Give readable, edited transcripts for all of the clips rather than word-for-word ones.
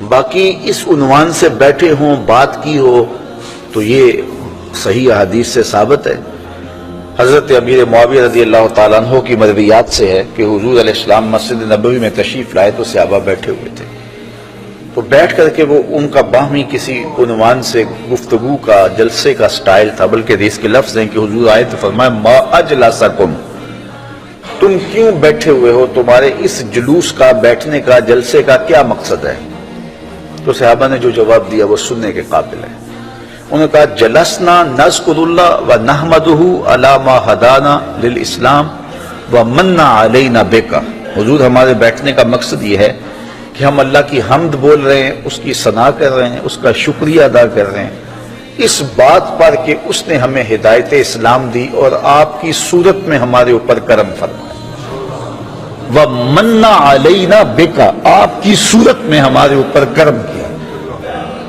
باقی اس عنوان سے بیٹھے ہوں، بات کی ہو، تو یہ صحیح احادیث سے ثابت ہے۔ حضرت امیر معاویہ رضی اللہ تعالیٰ عنہ کی مرویات سے ہے کہ حضور علیہ السلام مسجد نبوی میں تشریف لائے تو صحابہ بیٹھے ہوئے تھے، تو بیٹھ کر کے وہ ان کا باہمی کسی عنوان سے گفتگو کا، جلسے کا سٹائل تھا، بلکہ حدیث کے لفظ ہیں کہ حضور آئے تو فرمایا ما اجلسکم، تم کیوں بیٹھے ہوئے ہو، تمہارے اس جلوس کا، بیٹھنے کا، جلسے کا کیا مقصد ہے؟ تو صحابہ نے جو جواب دیا وہ سننے کے قابل ہے۔ انہوں نے کہا جلسنا نذکر اللہ و نحمدہ علی ما ہدانا للاسلام و من علینا بک، حضور ہمارے بیٹھنے کا مقصد یہ ہے کہ ہم اللہ کی حمد بول رہے ہیں، اس کی ثنا کر رہے ہیں، اس کا شکریہ ادا کر رہے ہیں اس بات پر کہ اس نے ہمیں ہدایت اسلام دی اور آپ کی صورت میں ہمارے اوپر کرم فرمایا، وَمَنَّ عَلَيْنَا بِكَ، آپ کی صورت میں ہمارے اوپر کرم کیا۔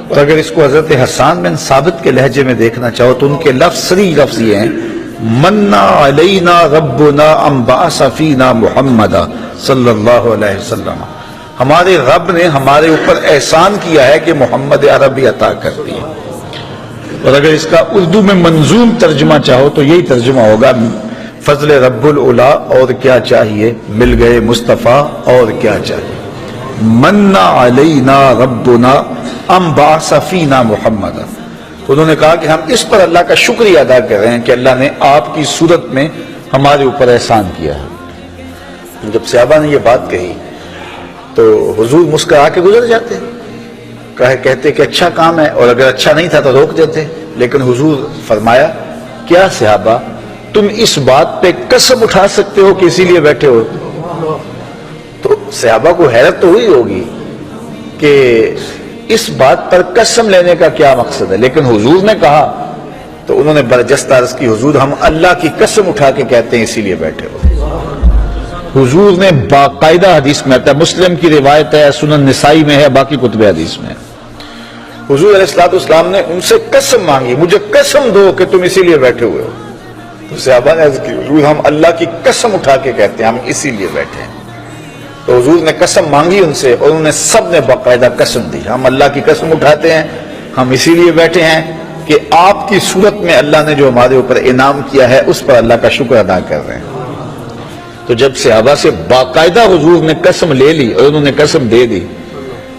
اور اگر اس کو حضرت حسان بن ثابت کے لہجے میں دیکھنا چاہو تو ان کے صریح لفظ یہ ہیں مَنَّ عَلَيْنَا رَبُّنَا أَن بَعَثَ فِينَا مُحَمَّدًا صلی اللہ علیہ وسلم، ہمارے رب نے ہمارے اوپر احسان کیا ہے کہ محمد عربی عطا کر دی۔ اور اگر اس کا اردو میں منظوم ترجمہ چاہو تو یہی ترجمہ ہوگا فضل رب العلا، اور کیا چاہیے، مل گئے مصطفیٰ، اور کیا چاہیے، من علینا ربنا ام بعث فینا محمد۔ انہوں نے کہا کہ ہم اس پر اللہ کا شکریہ ادا کر رہے ہیں کہ اللہ نے آپ کی صورت میں ہمارے اوپر احسان کیا ہے۔ جب صحابہ نے یہ بات کہی تو حضور مسکرا کے گزر جاتے، کہتے کہ اچھا کام ہے، اور اگر اچھا نہیں تھا تو روک دیتے، لیکن حضور فرمایا کیا صحابہ تم اس بات پہ قسم اٹھا سکتے ہو کہ اسی لیے بیٹھے ہو؟ تو صحابہ کو حیرت تو ہوئی ہوگی کہ اس بات پر قسم لینے کا کیا مقصد ہے، لیکن حضور نے کہا تو انہوں نے برجستہ عرض کی حضور ہم اللہ کی قسم اٹھا کے کہتے ہیں اسی لیے بیٹھے ہو۔ حضور نے باقاعدہ حدیث میں آتا ہے، مسلم کی روایت ہے، سنن نسائی میں ہے، باقی کتب حدیث میں ہے، حضور علیہ السلام نے ان سے قسم مانگی مجھے قسم دو کہ تم اسی لیے بیٹھے ہوئے ہو۔ تو صحابہ نے عرض کی حضور ہم اللہ کی قسم اٹھا کے کہتے ہیں ہم اسی لیے بیٹھے ہیں۔ تو حضور نے قسم مانگی ان سے اور انہوں نے سب نے باقاعدہ قسم دی ہم اللہ کی قسم اٹھاتے ہیں، ہم اسی لیے بیٹھے ہیں کہ آپ کی صورت میں اللہ نے جو ہمارے اوپر انعام کیا ہے اس پر اللہ کا شکر ادا کر رہے ہیں۔ تو جب صحابہ سے باقاعدہ حضور نے قسم لے لی اور انہوں نے قسم دے دی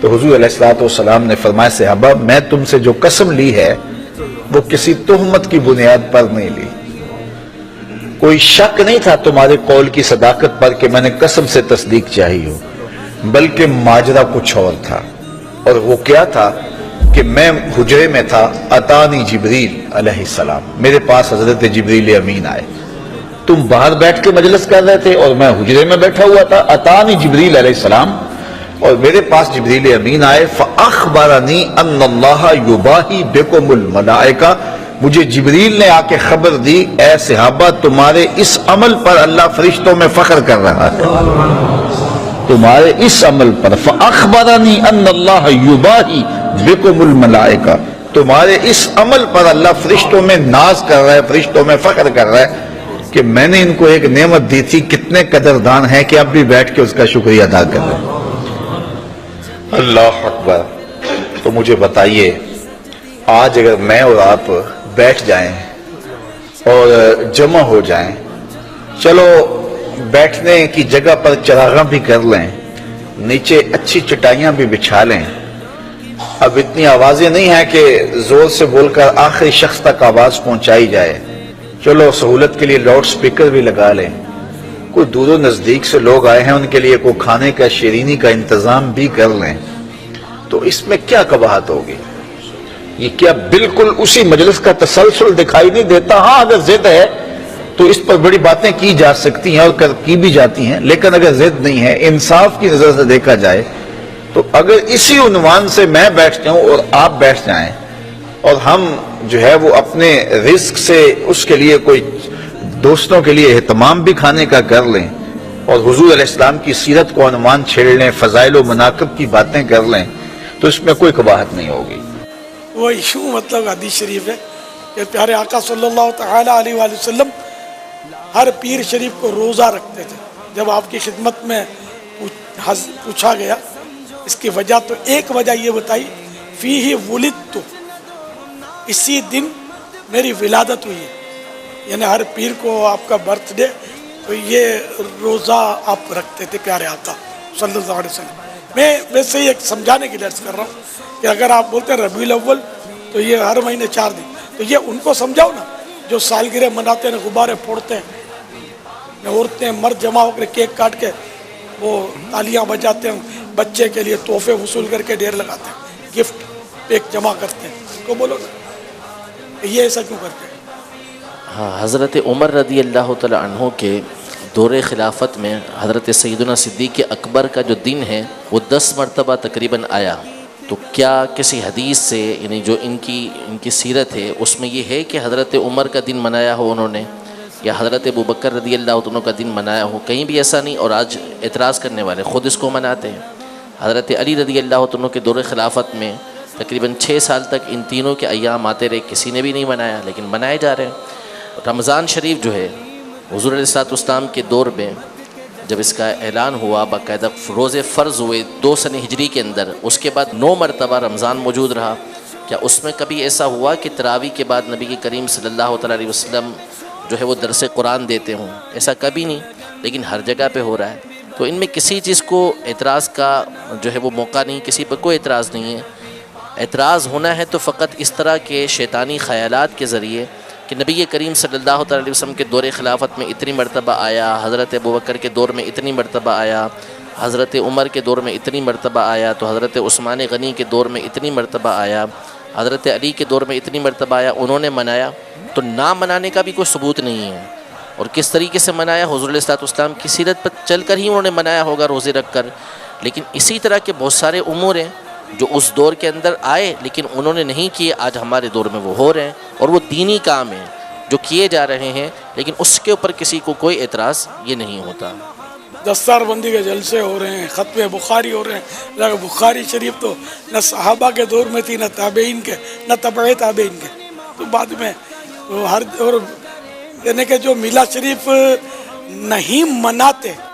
تو حضور علیہ السلام نے فرمایا صحابہ میں تم سے جو قسم لی ہے وہ کسی تہمت کی بنیاد پر نہیں لی، کوئی شک نہیں تھا تمہارے قول کی صداقت پر کہ میں نے قسم سے تصدیق چاہی ہو، بلکہ ماجرا کچھ اور تھا، اور وہ کیا تھا کہ میں حجرے میں تھا، اتانی جبریل علیہ السلام، میرے پاس حضرت جبریل امین آئے، تم باہر بیٹھ کے مجلس کر رہے تھے اور میں حجرے میں بیٹھا ہوا تھا، اتانی جبریل علیہ السلام، اور میرے پاس جبریل امین آئے، فاخبرنی ان اللہ یباہی بکم الملائکہ، مجھے جبریل نے آ کے خبر دی اے صحابہ تمہارے اس عمل پر اللہ فرشتوں میں فخر کر رہا ہے، تمہارے اس عمل پر، فاخبرنی ان اللہ یباہی بکم الملائکہ، تمہارے اس عمل پر اللہ فرشتوں میں ناز کر رہا ہے، فرشتوں میں فخر کر رہا ہے کہ میں نے ان کو ایک نعمت دی تھی، کتنے قدردان ہیں کہ اب بھی بیٹھ کے اس کا شکریہ ادا کر رہے ہیں۔ اللہ اکبر۔ تو مجھے بتائیے آج اگر میں اور آپ بیٹھ جائیں اور جمع ہو جائیں، چلو بیٹھنے کی جگہ پر چراغاں بھی کر لیں، نیچے اچھی چٹائیاں بھی بچھا لیں، اب اتنی آوازیں نہیں ہیں کہ زور سے بول کر آخری شخص تک آواز پہنچائی جائے، چلو سہولت کے لیے لاؤڈ سپیکر بھی لگا لیں، کوئی دور و نزدیک سے لوگ آئے ہیں ان کے لیے کوئی کھانے کا شیرینی کا انتظام بھی کر لیں، تو اس میں کیا قباحت ہوگی؟ یہ کیا بالکل اسی مجلس کا تسلسل دکھائی نہیں دیتا؟ ہاں اگر ضد ہے تو اس پر بڑی باتیں کی جا سکتی ہیں اور کی بھی جاتی ہیں، لیکن اگر ضد نہیں ہے، انصاف کی نظر سے دیکھا جائے تو اگر اسی عنوان سے میں بیٹھ جاؤں اور آپ بیٹھ جائیں اور ہم جو ہے وہ اپنے رزق سے اس کے لیے کوئی دوستوں کے لیے اہتمام بھی کھانے کا کر لیں اور حضور علیہ السلام کی سیرت کو عنوان چھیڑ لیں، فضائل و مناقب کی باتیں کر لیں، تو اس میں کوئی قباحت نہیں ہوگی۔ وہ ایشو مطلب حدیث شریف ہے کہ پیارے آقا صلی اللہ تعالی علیہ وآلہ وسلم ہر پیر شریف کو روزہ رکھتے تھے۔ جب آپ کی خدمت میں پوچھا گیا اس کی وجہ تو ایک وجہ یہ بتائی فیہ ولدت، اسی دن میری ولادت ہوئی ہے، یعنی ہر پیر کو آپ کا برتھ ڈے تو یہ روزہ آپ رکھتے تھے پیارے آقا صلی اللہ علیہ وسلم۔ میں ویسے ہی ایک سمجھانے کے لیے عرض کر رہا ہوں کہ اگر آپ بولتے ہیں ربیع الاول تو یہ ہر مہینے 4 دن، تو یہ ان کو سمجھاؤ نا جو سالگرہ مناتے ہیں، غبارے پھوڑتے ہیں، عورتیں مرد جمع ہو کر کیک کاٹ کے وہ تالیاں بجاتے ہیں، بچے کے لیے تحفے وصول کر کے ڈھیر لگاتے ہیں، گفٹ پیک جمع کرتے ہیں، تو بولو نا کہ یہ ایسا کیوں کرتے ہیں؟ ہاں، حضرت عمر رضی اللہ تعالی عنہ کے دور خلافت میں حضرت سیدنا صدیق اکبر کا جو دن ہے وہ 10 مرتبہ تقریباً آیا، تو کیا کسی حدیث سے، یعنی جو ان کی سیرت ہے اس میں یہ ہے کہ حضرت عمر کا دن منایا ہو انہوں نے، یا حضرت ابوبکر رضی اللہ عنہ کا دن منایا ہو؟ کہیں بھی ایسا نہیں، اور آج اعتراض کرنے والے خود اس کو مناتے ہیں۔ حضرت علی رضی اللہ عنہ کے دور خلافت میں تقریباً 6 سال تک ان تینوں کے ایام آتے رہے، کسی نے بھی نہیں منایا، لیکن منائے جا رہے ہیں۔ رمضان شریف جو ہے حضور علیہ الصلوۃ والسلام کے دور میں جب اس کا اعلان ہوا، باقاعدہ روزے فرض ہوئے 2 سن ہجری کے اندر، اس کے بعد 9 مرتبہ رمضان موجود رہا۔ کیا اس میں کبھی ایسا ہوا کہ تراویح کے بعد نبی کریم صلی اللہ تعالیٰ علیہ وسلم جو ہے وہ درس قرآن دیتے ہوں؟ ایسا کبھی نہیں، لیکن ہر جگہ پہ ہو رہا ہے۔ تو ان میں کسی چیز کو اعتراض کا جو ہے وہ موقع نہیں، کسی پر کوئی اعتراض نہیں ہے۔ اعتراض ہونا ہے تو فقط اس طرح کے شیطانی خیالات کے ذریعے کہ نبی کریم صلی اللہ تعالیٰ علیہ وسلم کے دور خلافت میں اتنی مرتبہ آیا، حضرت ابوبکر کے دور میں اتنی مرتبہ آیا، حضرت عمر کے دور میں اتنی مرتبہ آیا، تو حضرت عثمان غنی کے دور میں اتنی مرتبہ آیا، حضرت علی کے دور میں اتنی مرتبہ آیا، انہوں نے منایا، تو نہ منانے کا بھی کوئی ثبوت نہیں ہے۔ اور کس طریقے سے منایا؟ حضور علیہ الصلوۃ والسلام کی سیرت پر چل کر ہی انہوں نے منایا ہوگا روزے رکھ کر۔ لیکن اسی طرح کے بہت سارے امور ہیں جو اس دور کے اندر آئے لیکن انہوں نے نہیں کیے، آج ہمارے دور میں وہ ہو رہے ہیں، اور وہ دینی کام ہیں جو کیے جا رہے ہیں، لیکن اس کے اوپر کسی کو کوئی اعتراض یہ نہیں ہوتا۔ دستار بندی کے جلسے ہو رہے ہیں، ختم بخاری ہو رہے ہیں، لیکن بخاری شریف تو نہ صحابہ کے دور میں تھی، نہ تابعین کے، نہ تبع تابعین کے، تو بعد میں وہ ہر اور یعنی کہ جو میلاد شریف نہیں مناتے